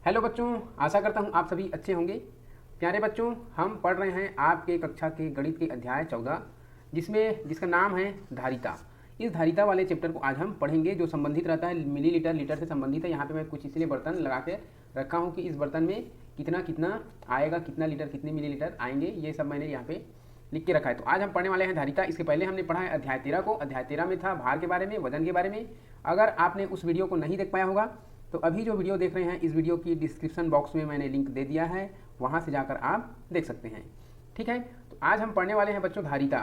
Hello बच्चों, आशा करता हूँ आप सभी अच्छे होंगे। प्यारे बच्चों, हम पढ़ रहे हैं आपके कक्षा के गणित के अध्याय 14 जिसका नाम है धारिता। इस धारिता वाले चैप्टर को आज हम पढ़ेंगे जो संबंधित रहता है मिलीलीटर लीटर से संबंधित है। यहाँ पे मैं कुछ इसलिए बर्तन लगा के रखा हूँ कि इस बर्तन में कितना कितना आएगा, कितना लीटर कितने मिलीलीटर आएंगे, ये सब मैंने यहाँ पे लिख के रखा है। तो आज हम पढ़ने वाले हैं धारिता। इसके पहले हमने पढ़ा है अध्याय 13 को। अध्याय 13 में था भार के बारे में, वजन के बारे में। अगर आपने उस वीडियो को नहीं देख पाया होगा तो अभी जो वीडियो देख रहे हैं इस वीडियो की डिस्क्रिप्शन बॉक्स में मैंने लिंक दे दिया है, वहाँ से जाकर आप देख सकते हैं। ठीक है, तो आज हम पढ़ने वाले हैं बच्चों धारिता।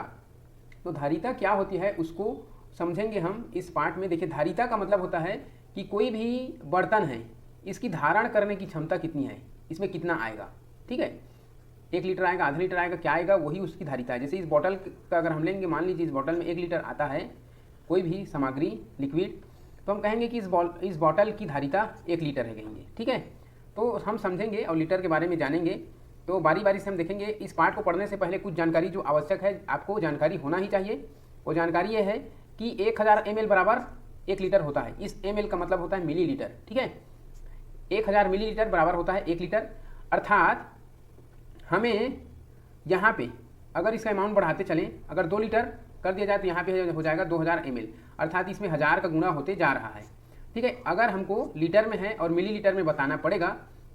तो धारिता क्या होती है उसको समझेंगे हम इस पार्ट में। देखिए, धारिता का मतलब होता है कि कोई भी बर्तन है, इसकी धारण करने की क्षमता कितनी है, इसमें कितना आएगा। ठीक है, 1 लीटर आएगा, आधा लीटर आएगा, क्या आएगा, वही उसकी धारिता है। जैसे इस बोतल का अगर हम लेंगे, मान लीजिए इस बोतल में 1 लीटर आता है कोई भी सामग्री लिक्विड, तो हम कहेंगे कि इस बोतल की धारिता 1 लीटर है कहेंगे। ठीक है, तो हम समझेंगे और लीटर के बारे में जानेंगे। तो बारी बारी से हम देखेंगे। इस पार्ट को पढ़ने से पहले कुछ जानकारी जो आवश्यक है, आपको जानकारी होना ही चाहिए। वो जानकारी ये है कि 1000 ml बराबर 1 लीटर होता है। इस ml का मतलब होता है मिलीलीटर। ठीक है, 1000 मिलीलीटर बराबर होता है 1 लीटर। अर्थात हमें यहाँ पे अगर इसका अमाउंट बढ़ाते चलें, अगर 2 लीटर कर दिया जाए तो यहाँ पे हो जाएगा 2000 ml, अर्थात इसमें 1000 का गुणा होते जा रहा है। ठीक है, अगर हमको लीटर में है और मिलीलीटर में बताना पड़ेगा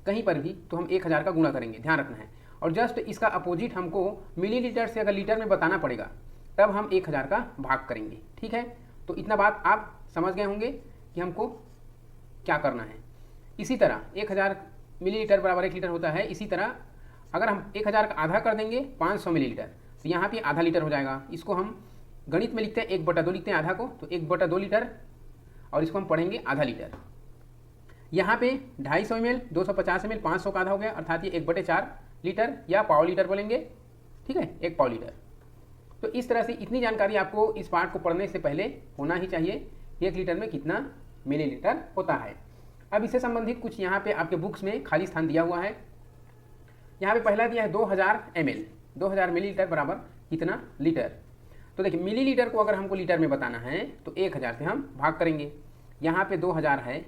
कहीं पर भी तो हम 1000 का गुणा करेंगे, ध्यान रखना है। और जस्ट इसका अपोजिट हमको मिलीलीटर से अगर लीटर में बताना पड़ेगा तब हम 1000 का भाग करेंगे। ठीक है, तो इतना बात आप समझ गए होंगे कि हमको क्या करना है। इसी तरह 1000 मिलीलीटर बराबर 1 लीटर होता है। इसी तरह अगर हम 1000 का आधा कर देंगे 500 मिलीलीटर, तो यहाँ पे आधा लीटर हो जाएगा। इसको हम गणित में लिखते हैं 1/2 लिखते हैं आधा को, तो 1/2 लीटर, और इसको हम पढ़ेंगे आधा लीटर। यहाँ पे 250 ml, 250 ml, 500 का आधा हो गया, अर्थात ये 1/4 लीटर या पाव लीटर बोलेंगे। ठीक है, 1 पाव लीटर। तो इस तरह से इतनी जानकारी आपको इस पार्ट को पढ़ने से पहले होना ही चाहिए। 1 लीटर में कितना मिलीलीटर होता है। अब इससे संबंधित कुछ यहाँ पे आपके बुक्स में खाली स्थान दिया हुआ है। यहाँ पे पहला दिया है 2000 ml, 2000 मिलीलीटर बराबर कितना लीटर। तो देखिए, मिलीलीटर को अगर हमको लीटर में बताना है तो 1000 से हम भाग करेंगे। यहाँ पे 2000 है,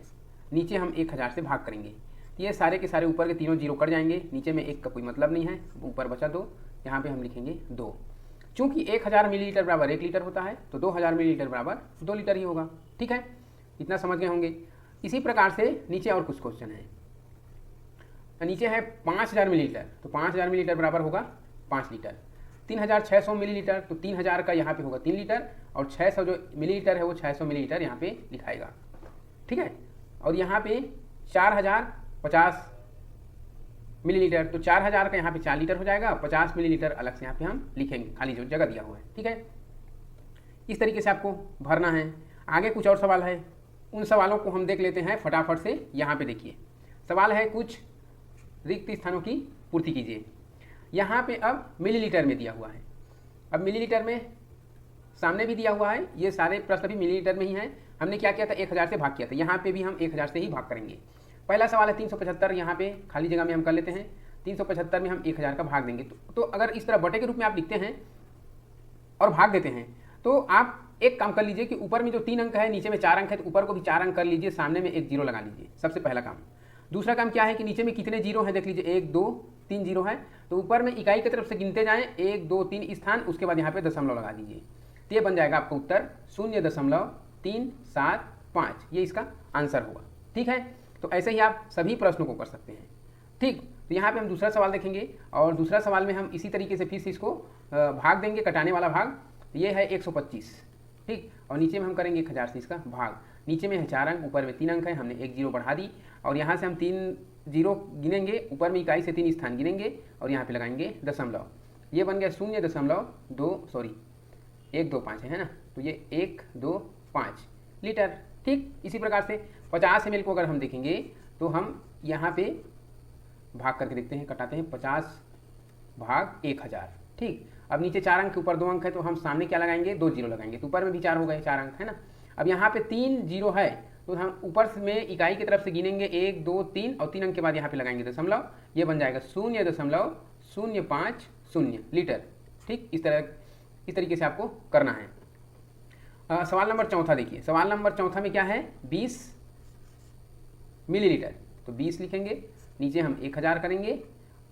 नीचे हम 1000 से भाग करेंगे। ये सारे के सारे ऊपर के तीनों जीरो कट जाएंगे, नीचे में 1 का कोई मतलब नहीं है, ऊपर बचा 2, यहाँ पे हम लिखेंगे 2। चूँकि 1000 मिलीलीटर बराबर 1 लीटर होता है तो 2000 मिलीलीटर बराबर 2 लीटर ही होगा। ठीक है, इतना समझ गए होंगे। इसी प्रकार से नीचे और कुछ क्वेश्चन है। नीचे है 5000 मिलीलीटर, तो 5000 मिलीलीटर बराबर होगा 5 लीटर। 3600 मिलीलीटर, तो 3000 का यहाँ पे होगा 3 लीटर, और 600 जो मिलीलीटर है वो 600 मिलीलीटर यहाँ पे लिखाएगा। ठीक है, और यहाँ पे 4050 मिलीलीटर, तो 4000 का यहाँ पे 4 लीटर हो जाएगा, 50 मिलीलीटर अलग से यहाँ पे हम लिखेंगे, खाली जो जगह दिया हुआ है। ठीक है, इस तरीके से आपको भरना है। आगे कुछ और सवाल है, उन सवालों को हम देख लेते हैं फटाफट से। यहाँ पे देखिए सवाल है, कुछ रिक्त स्थानों की पूर्ति कीजिए। यहाँ पे अब मिलीलीटर में दिया हुआ है। अब मिलीलीटर में सामने भी दिया हुआ है, ये सारे प्रश्न भी मिलीलीटर में ही हैं। हमने क्या किया था, 1000 से भाग किया था। यहाँ पे भी हम 1000 से ही भाग करेंगे। पहला सवाल है 375, यहाँ पे खाली जगह में हम कर लेते हैं। 375 में हम 1000 का भाग देंगे। तो अगर इस तरह बटे के रूप में आप लिखते हैं और भाग देते हैं तो आप एक काम कर लीजिए कि ऊपर में जो 3 अंक है, नीचे में 4 अंक है, तो ऊपर को भी 4 अंक कर लीजिए, सामने में एक जीरो लगा लीजिए। सबसे पहला काम। दूसरा काम क्या है कि नीचे में कितने जीरो हैं देख लीजिए, 1 2 3 जीरो है, तो ऊपर में इकाई की तरफ से गिनते जाएं, 1 2 3 स्थान, उसके बाद यहाँ पे दशमलव लगा दीजिए। तो ये बन जाएगा आपका उत्तर 0.375, ये इसका आंसर होगा। ठीक है, तो ऐसे ही आप सभी प्रश्नों को कर सकते हैं। ठीक, तो यहाँ पे हम दूसरा सवाल देखेंगे, और दूसरा सवाल में हम इसी तरीके से फिर से इसको भाग देंगे, कटाने वाला भाग। ये है 125। ठीक, और नीचे में हम करेंगे 1000 से इसका भाग। नीचे में है 4 अंक, ऊपर में 3 अंक है, हमने 1 जीरो बढ़ा दी, और यहाँ से हम 3 जीरो गिनेंगे, ऊपर में इकाई से 3 स्थान गिनेंगे, और यहाँ पे लगाएंगे दशमलव। ये बन गया 0.125 है ना, तो ये 125 लीटर। ठीक, इसी प्रकार से 50 ml को अगर हम देखेंगे तो हम यहाँ पे भाग करके देखते हैं, कटाते हैं 50 भाग 1000। ठीक, अब नीचे 4 अंक के ऊपर 2 अंक है, तो हम सामने क्या लगाएंगे, 2 जीरो लगाएंगे, तो ऊपर में भी 4 हो गए, 4 अंक है ना। अब यहाँ पे 3 जीरो है, तो हम ऊपर में इकाई की तरफ से गिनेंगे 1 2 3, और 3 अंक के बाद यहाँ पे लगाएंगे दशमलव। ये बन जाएगा 0.050 लीटर। ठीक, इस तरीके से आपको करना है। सवाल नंबर 4 देखिए। सवाल नंबर 4 में क्या है, 20 मिलीलीटर। तो 20 लिखेंगे, नीचे हम 1000 करेंगे,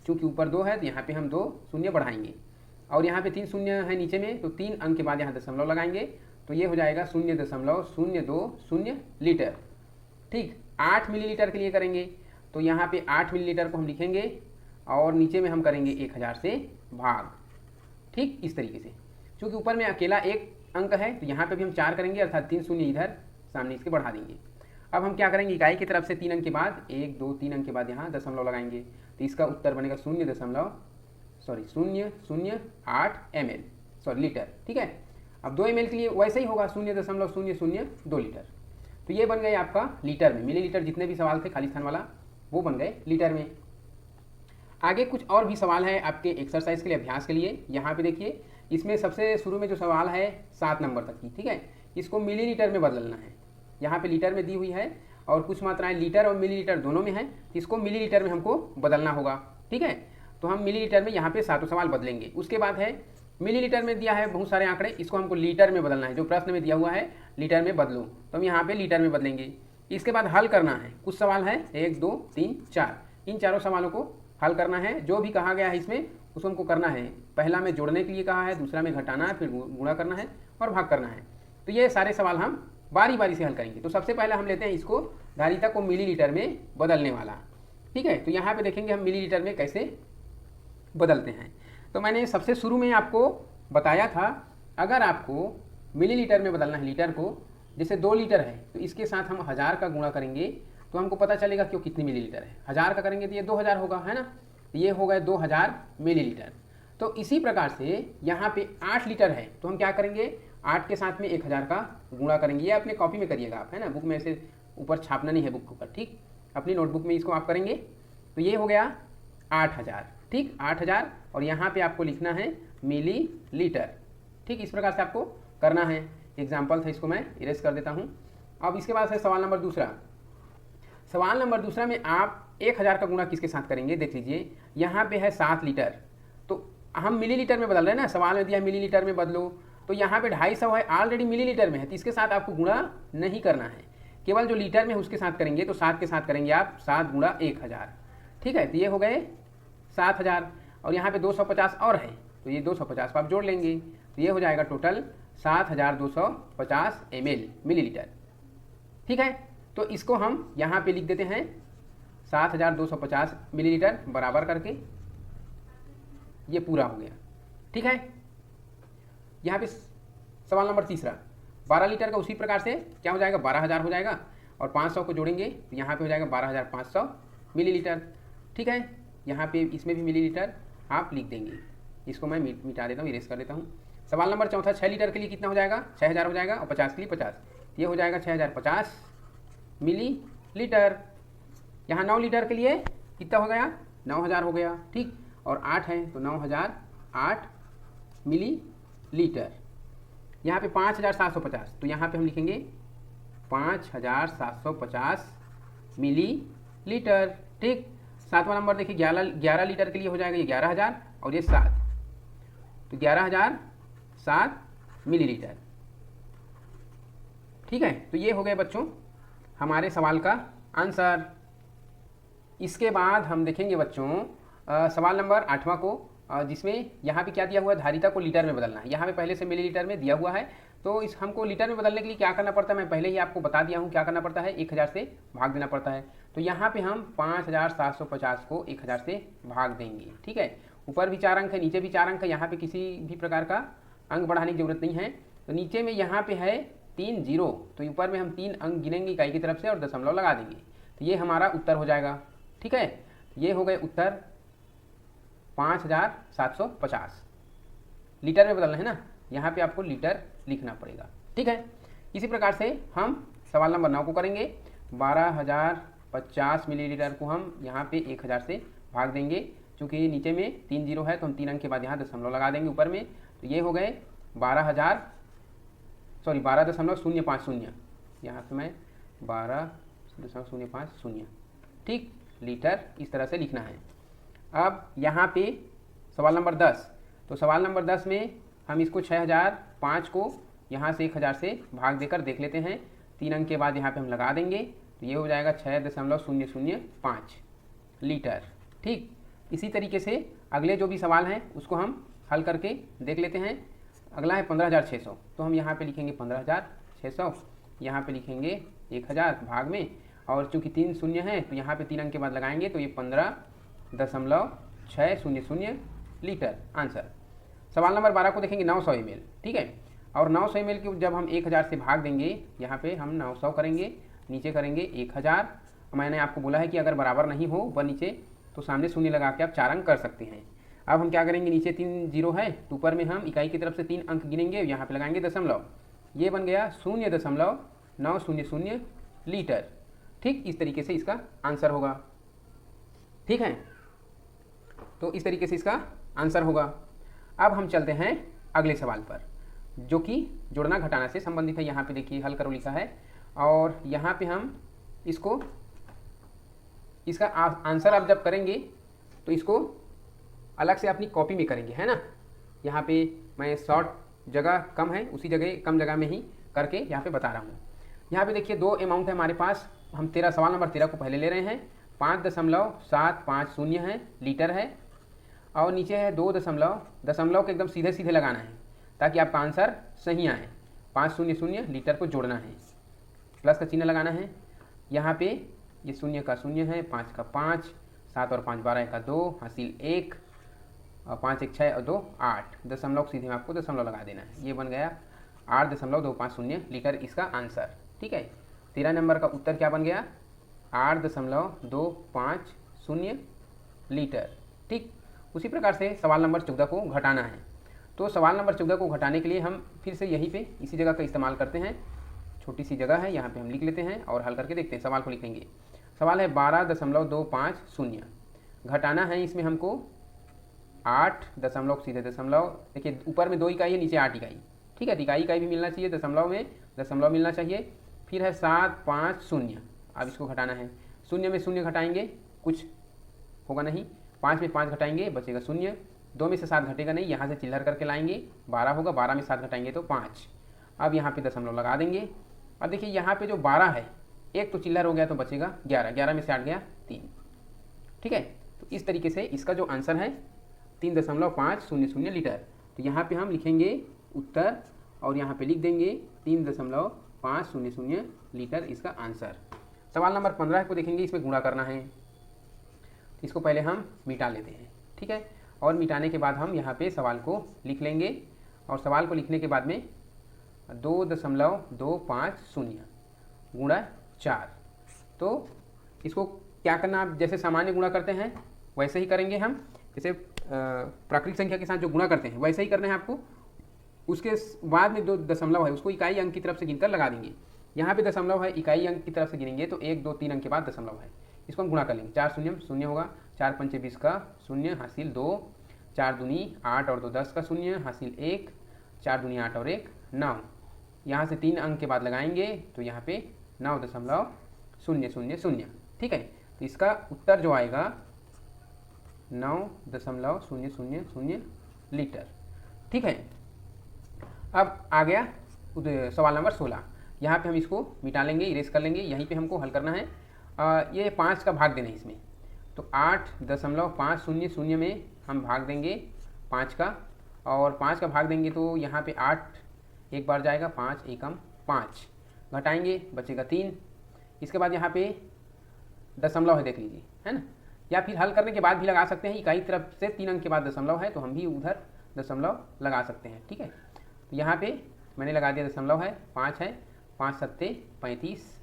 चूँकि ऊपर 2 है तो यहाँ पे हम 2 शून्य बढ़ाएंगे, और यहाँ पे 3 शून्य है नीचे में, तो 3 अंक के बाद यहाँ दशमलव लगाएंगे, तो ये हो जाएगा 0.020 लीटर। ठीक, 8 मिलीलीटर के लिए करेंगे, तो यहाँ पे 8 मिलीलीटर को हम लिखेंगे और नीचे में हम करेंगे 1000 से भाग। ठीक, इस तरीके से, क्योंकि ऊपर में अकेला एक अंक है तो यहाँ पे भी हम 4 करेंगे, अर्थात 3 शून्य इधर सामने इसके बढ़ा देंगे। अब हम क्या करेंगे, इकाई की तरफ से 3 अंक के बाद 1 2 3 अंक के बाद यहाँ दशमलव लगाएंगे, तो इसका उत्तर बनेगा 0.008 ml लीटर। ठीक है, अब 2 ml के लिए वैसे ही होगा 0.002 लीटर। तो ये बन गए आपका लीटर में, मिलीलीटर जितने भी सवाल थे खाली स्थान वाला वो बन गए लीटर में। आगे कुछ और भी सवाल है आपके एक्सरसाइज के लिए, अभ्यास के लिए। यहाँ पे देखिए, इसमें सबसे शुरू में जो सवाल है 7 नंबर तक की, ठीक है, इसको मिलीलीटर में बदलना है। यहाँ पे लीटर में दी हुई है और कुछ मात्राएं लीटर और मिलीलीटर दोनों में है, इसको मिलीलीटर में हमको बदलना होगा। ठीक है, तो हम मिलीलीटर में यहाँ पे 7 सवाल बदलेंगे। उसके बाद है मिलीलीटर में दिया है बहुत सारे आंकड़े, इसको हमको लीटर में बदलना है। जो प्रश्न में दिया हुआ है लीटर में बदलो, तो हम यहाँ पे लीटर में बदलेंगे। इसके बाद हल करना है, कुछ सवाल है 1 2 3 4, इन चारों सवालों को हल करना है। जो भी कहा गया है इसमें उसको हमको करना है। पहला में जोड़ने के लिए कहा है, दूसरा में घटाना है, फिर गुणा करना है और भाग करना है। तो ये सारे सवाल हम बारी बारी से हल करेंगे। तो सबसे पहले हम लेते हैं इसको, धारिता को मिलीलीटर में बदलने वाला। ठीक है, तो यहाँ पे देखेंगे हम मिलीलीटर में कैसे बदलते हैं। तो मैंने सबसे शुरू में आपको बताया था, अगर आपको मिलीलीटर में बदलना है लीटर को, जैसे 2 लीटर है तो इसके साथ हम 1000 का गुणा करेंगे तो हमको पता चलेगा कि वो कितनी मिलीलीटर है। 1000 का करेंगे तो ये 2000 होगा, है ना, ये हो गए 2000 मिलीलीटर। तो इसी प्रकार से यहाँ पे 8 लीटर है तो हम क्या करेंगे, 8 के साथ में 1000 का गुणा करेंगे। ये अपने कॉपी में करिएगा आप, है ना, बुक में से ऊपर छापना नहीं है बुक के ऊपर। ठीक, अपनी नोटबुक में इसको आप करेंगे। तो ये हो गया 8000। ठीक, 8000, और यहाँ पे आपको लिखना है मिली लीटर। ठीक, इस प्रकार से आपको करना है। एग्जाम्पल था, इसको मैं इरेज कर देता हूँ। अब इसके बाद है सवाल नंबर दूसरा। सवाल नंबर दूसरा में आप 1000 का गुणा किसके साथ करेंगे, देख लीजिए। यहाँ पे है 7 लीटर, तो हम मिलीलीटर में बदल रहे हैं ना, सवाल में दिया मिलीलीटर में बदलो, तो यहाँ पे 250 है, ऑलरेडी मिलीलीटर में है, तो इसके साथ आपको गुणा नहीं करना है, केवल जो लीटर में है उसके साथ करेंगे। तो 7 के साथ करेंगे आप 7 गुणा 1000। ठीक है, तो ये हो गए 7000, और यहाँ पे 250 और है तो ये 250 आप जोड़ लेंगे, तो ये हो जाएगा टोटल 7250 ml मिलीलीटर। ठीक है, तो इसको हम यहाँ पे लिख देते हैं 7250 मिलीलीटर बराबर करके, ये पूरा हो गया। ठीक है, यहाँ पे सवाल नंबर तीसरा, 12 लीटर का उसी प्रकार से क्या हो जाएगा, 12000 हो जाएगा, और 500 को जोड़ेंगे तो यहाँ पे हो जाएगा 12500 मिलीलीटर। ठीक है, यहाँ पे इसमें भी मिलीलीटर आप लिख देंगे। इसको मैं मिटा देता हूँ, इरेज कर देता हूँ। सवाल नंबर चौथा, 6 लीटर के लिए कितना हो जाएगा, 6000 हो जाएगा, और 50 के लिए 50, ये हो जाएगा 6050 मिलीलीटर। यहाँ 9 लीटर के लिए कितना हो गया, 9000 हो गया। ठीक, और 8 है तो 9008 मिलीलीटर। यहाँ पे 5750, तो यहाँ पे हम लिखेंगे 5750 मिलीलीटर। ठीक, सातवां नंबर देखिए, 11 लीटर के लिए हो जाएगा ये 11000 और ये 7, तो 11007 मिलीलीटर। ठीक है, तो ये हो गए बच्चों हमारे सवाल का आंसर। इसके बाद हम देखेंगे बच्चों सवाल नंबर 8वां को, जिसमें यहाँ पे क्या दिया हुआ है, धारिता को लीटर में बदलना है। यहाँ पे पहले से मिलीलीटर में दिया हुआ है, तो इस हमको लीटर में बदलने के लिए क्या करना पड़ता है, मैं पहले ही आपको बता दिया हूँ क्या करना पड़ता है, 1000 से भाग देना पड़ता है। तो यहाँ पे हम 5750 को 1000 से भाग देंगे। ठीक है, ऊपर भी 4 अंक है, नीचे भी 4 अंक है, यहाँ पे किसी भी प्रकार का अंक बढ़ाने की जरूरत नहीं है। तो नीचे में यहाँ पे है 3 0, तो ऊपर में हम 3 अंक गिनेंगे इकाई की तरफ से और दशमलव लगा देंगे, तो ये हमारा उत्तर हो जाएगा। ठीक है, ये हो गए उत्तर 5750। लीटर में बदलना है ना, यहाँ पे आपको लीटर लिखना पड़ेगा। ठीक है, इसी प्रकार से हम सवाल नंबर 9 को करेंगे। 12050 मिलीलीटर को हम यहाँ पे 1000 से भाग देंगे, क्योंकि नीचे में 3 0 है तो हम 3 अंक के बाद यहाँ दशमलव लगा देंगे ऊपर में, तो ये हो गए 12.050, यहाँ पे मैं 12.050। ठीक, लीटर इस तरह से लिखना है। अब यहाँ पे सवाल नंबर 10, तो सवाल नंबर 10 में हम इसको 6005 को यहाँ से 1000 से भाग देकर देख लेते हैं। 3 अंक के बाद यहाँ पे हम लगा देंगे, तो ये हो जाएगा 6.005 लीटर। ठीक, इसी तरीके से अगले जो भी सवाल हैं उसको हम हल करके देख लेते हैं। अगला है 15,600, तो हम यहाँ पे लिखेंगे 15,600, यहाँ पे लिखेंगे 1000 भाग में, और चूंकि 3 शून्य है तो यहाँ पे 3 अंक के बाद लगाएंगे तो ये 15.600 लीटर आंसर। सवाल नंबर 12 को देखेंगे 900 ml। ठीक है, और 900 ml को जब हम 1000 से भाग देंगे, यहाँ पे हम 900 करेंगे, नीचे करेंगे 1000। मैंने आपको बोला है कि अगर बराबर नहीं हो ऊपर नीचे तो सामने शून्य लगा के आप 4 अंक कर सकते हैं। अब हम क्या करेंगे, नीचे 3 जीरो है तो ऊपर में हम इकाई की तरफ से 3 अंक गिनेंगे, यहाँ पे लगाएंगे दशमलव, ये बन गया 0.900 लीटर। ठीक, इस तरीके से इसका आंसर होगा। ठीक है, तो इस तरीके से इसका आंसर होगा। अब हम चलते हैं अगले सवाल पर, जो कि जोड़ना घटाना से संबंधित है। यहाँ पे देखिए हल करो लिखा है, और यहाँ पे हम इसका आंसर आप जब करेंगे तो इसको अलग से अपनी कॉपी में करेंगे, है ना। यहाँ पे मैं शॉर्ट जगह कम है, उसी जगह कम जगह में ही करके यहाँ पे बता रहा हूँ। यहाँ पे देखिए 2 अमाउंट है हमारे पास। हम सवाल नंबर 13 को पहले ले रहे हैं। 5.750 है, लीटर है, और नीचे है 2 दशमलव के एकदम सीधे सीधे लगाना है ताकि आपका आंसर सही आए। 500 लीटर को जोड़ना है, प्लस का चिन्ह लगाना है। यहाँ पे ये 0 का 0 है, 5 का 5, 7 और 5 12 का 2, हासिल 1, और 5 1 6 और 2 8, दशमलव सीधे में आपको दशमलव लगा देना है। ये बन गया 8.250 लीटर इसका आंसर। ठीक है, 13 नंबर का उत्तर क्या बन गया, 8.250 लीटर। ठीक, उसी प्रकार से सवाल नंबर 14 को घटाना है। तो सवाल नंबर 14 को घटाने के लिए हम फिर से यहीं पे इसी जगह का इस्तेमाल करते हैं। छोटी सी जगह है, यहाँ पे हम लिख लेते हैं और हल करके देखते हैं। सवाल को लिखेंगे, सवाल है 12.250। घटाना है इसमें हमको 8 दशमलव सीधे दशमलव, देखिए ऊपर में 2 इकाई है, नीचे 8 इकाई। ठीक है, इकाई भी मिलना चाहिए, दशमलव में दशमलव मिलना चाहिए। फिर है 750। अब इसको घटाना है, 0 में 0 घटाएंगे कुछ होगा नहीं, 5 में 5 घटाएंगे बचेगा 0, 2 में से 7 घटेगा नहीं, यहाँ से चिल्लर करके लाएंगे 12 होगा, 12 में 7 घटाएंगे तो 5। अब यहाँ पे दशमलव लगा देंगे। अब देखिए यहाँ पे जो 12 है, एक तो चिल्लर हो गया तो बचेगा 11, 11 में से 8 गया 3। ठीक है, तो इस तरीके से इसका जो आंसर है 3.500 लीटर। तो यहाँ पे हम लिखेंगे उत्तर और यहाँ पे लिख देंगे 3.500 लीटर इसका आंसर। सवाल नंबर 15 को देखेंगे, इसमें गुणा करना है। इसको पहले हम मिटा लेते हैं। ठीक है, और मिटाने के बाद हम यहाँ पे सवाल को लिख लेंगे, और सवाल को लिखने के बाद में 2.250 गुणा 4। तो इसको क्या करना, आप जैसे सामान्य गुणा करते हैं वैसे ही करेंगे हम, जैसे प्राकृतिक संख्या के साथ जो गुणा करते हैं वैसे ही करना है आपको। उसके बाद में 2 दशमलव है उसको इकाई अंक की तरफ से गिनकर लगा देंगे। यहाँ पे दशमलव है, इकाई अंक की तरफ से गिनेंगे तो 1 2 3 अंक के बाद दशमलव है, इसको हम गुणा कर लेंगे। 4 शून्य 0 होगा, 4 पंचे 20 का 0 हासिल 2, 4 दूनी 8 और 2 10 का 0 हासिल 1, 4 दूनी 8 और 1 9। यहाँ से 3 अंक के बाद लगाएंगे तो यहाँ पे 9.000। ठीक है, तो इसका उत्तर जो आएगा 9.000 लीटर। ठीक है, अब आ गया सवाल नंबर 16। यहाँ पे हम इसको मिटा लेंगे, इरेज कर लेंगे, यहीं पे हमको हल करना है। ये 5 का भाग देना है इसमें, तो 8.500 में हम भाग देंगे 5 का, और 5 का भाग देंगे तो यहाँ पे 8 एक बार जाएगा, 5 एकम 5 घटाएंगे बचेगा 3। इसके बाद यहाँ पे दशमलव है, देख लीजिए, है ना, या फिर हल करने के बाद भी लगा सकते हैं। इकाई तरफ से 3 अंक के बाद दशमलव है तो हम भी उधर दशमलव लगा सकते हैं। ठीक है, तो यहाँ पे मैंने लगा दिया दशमलव है, 5 है, 5 सत्ते 35,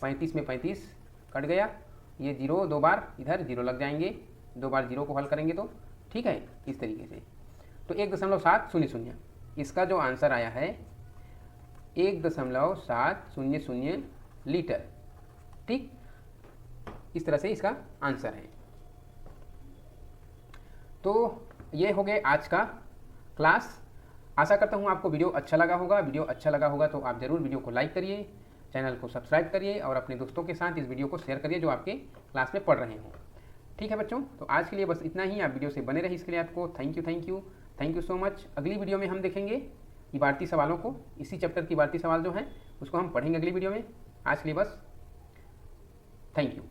35 में 35 कट गया, ये 0 2 बार इधर 0 लग जाएंगे, 2 बार 0 को हल करेंगे तो। ठीक है, इस तरीके से तो 1.700 इसका जो आंसर आया है 1.700 लीटर। ठीक, इस तरह से इसका आंसर है। तो ये हो गए आज का क्लास। आशा करता हूँ आपको वीडियो अच्छा लगा होगा। वीडियो अच्छा लगा होगा तो आप ज़रूर वीडियो को लाइक करिए, चैनल को सब्सक्राइब करिए और अपने दोस्तों के साथ इस वीडियो को शेयर करिए जो आपके क्लास में पढ़ रहे हों। ठीक है बच्चों, तो आज के लिए बस इतना ही। आप वीडियो से बने रहिए, इसके लिए आपको थैंक यू सो मच। अगली वीडियो में हम देखेंगे इबारती सवालों को, इसी चैप्टर की इबारती सवाल जो हैं उसको हम पढ़ेंगे अगली वीडियो में। आज के लिए बस थैंक यू।